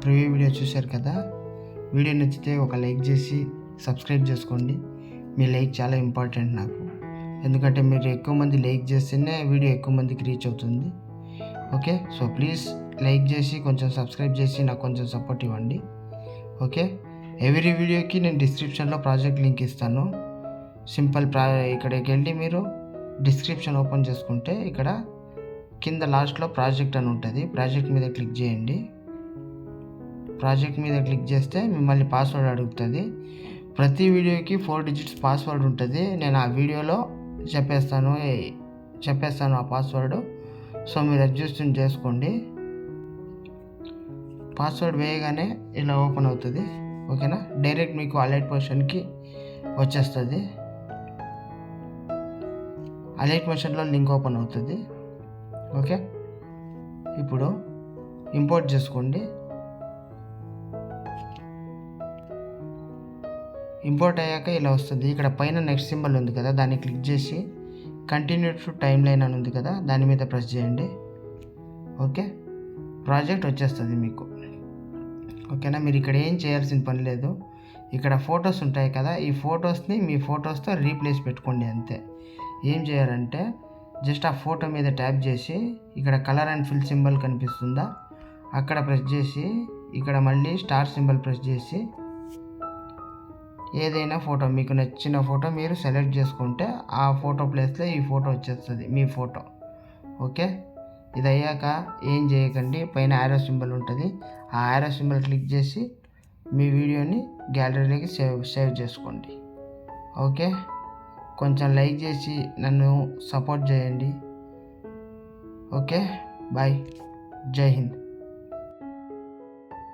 Preview video చూశారు కదా. Video నచ్చితే ఒక లైక్ చేసి సబ్స్క్రైబ్ చేసుకోండి. మీ లైక్ చాలా ఇంపార్టెంట్ నాకు, ఎందుకంటే మీరు ఎక్కువ మంది లైక్ చేస్తేనే వీడియో ఎక్కువ మందికి రీచ్ అవుతుంది. ఓకే, సో ప్లీజ్ లైక్ చేసి కొంచెం సబ్స్క్రైబ్ చేసి నాకు కొంచెం సపోర్ట్ ఇవ్వండి. ఓకే, ఎవ్రీ వీడియోకి నేను డిస్క్రిప్షన్లో ప్రాజెక్ట్ లింక్ ఇస్తాను. సింపుల్ ఇక్కడికి వెళ్ళి మీరు డిస్క్రిప్షన్ ఓపెన్ చేసుకుంటే ఇక్కడ కింద లాస్ట్లో ప్రాజెక్ట్ అని ఉంటుంది. ప్రాజెక్ట్ మీద క్లిక్ చేయండి. ప్రాజెక్ట్ మీద క్లిక్ చేస్తే మిమ్మల్ని పాస్వర్డ్ అడుగుతుంది. ప్రతి వీడియోకి 4 డిజిట్స్ పాస్వర్డ్ ఉంటుంది. నేను ఆ వీడియోలో చెప్పేస్తాను ఆ పాస్వర్డ్. సో మీరు అడ్జస్ట్ చేసుకోండి. పాస్వర్డ్ వేయగానే ఇలా ఓపెన్ అవుతుంది. ఓకేనా, డైరెక్ట్ మీకు అలర్ట్ పొజిషన్కి వచ్చేస్తుంది. అలర్ట్ పొజిషన్లో లింక్ ఓపెన్ అవుతుంది. ఓకే, ఇప్పుడు ఇంపోర్ట్ చేసుకోండి. ఇంపోర్ట్ అయ్యాక ఇలా వస్తుంది. ఇక్కడ పైన నెక్స్ట్ సింబల్ ఉంది కదా, దాన్ని క్లిక్ చేసి కంటిన్యూ టు టైమ్ లైన్ అని ఉంది కదా, దాని మీద ప్రెస్ చేయండి. ఓకే, ప్రాజెక్ట్ వచ్చేస్తుంది మీకు. ఓకేనా, మీరు ఇక్కడ ఏం చేయాల్సిన పని లేదు. ఇక్కడ ఫొటోస్ ఉంటాయి కదా, ఈ ఫొటోస్ని మీ ఫొటోస్తో రీప్లేస్ పెట్టుకోండి అంతే. ఏం చేయాలంటే జస్ట్ ఆ ఫోటో మీద ట్యాప్ చేసి ఇక్కడ కలర్ అండ్ ఫిల్ సింబల్ కనిపిస్తుందా, అక్కడ ప్రెస్ చేసి ఇక్కడ మళ్ళీ స్టార్ సింబల్ ప్రెస్ చేసి ఏదైనా ఫోటో మీకు నచ్చిన ఫోటో మీరు సెలెక్ట్ చేసుకుంటే ఆ ఫోటో ప్లేస్లో ఈ ఫోటో వచ్చేస్తుంది, మీ ఫోటో. ఓకే, ఇది అయ్యాక ఏం చేయకండి, పైన యారో సింబల్ ఉంటుంది. ఆ యారో సింబల్ క్లిక్ చేసి మీ వీడియోని గ్యాలరీలోకి సేవ్ చేసుకోండి. ఓకే, కొంచెం లైక్ చేసి నన్ను సపోర్ట్ చేయండి. ఓకే, బాయ్, జై హింద్.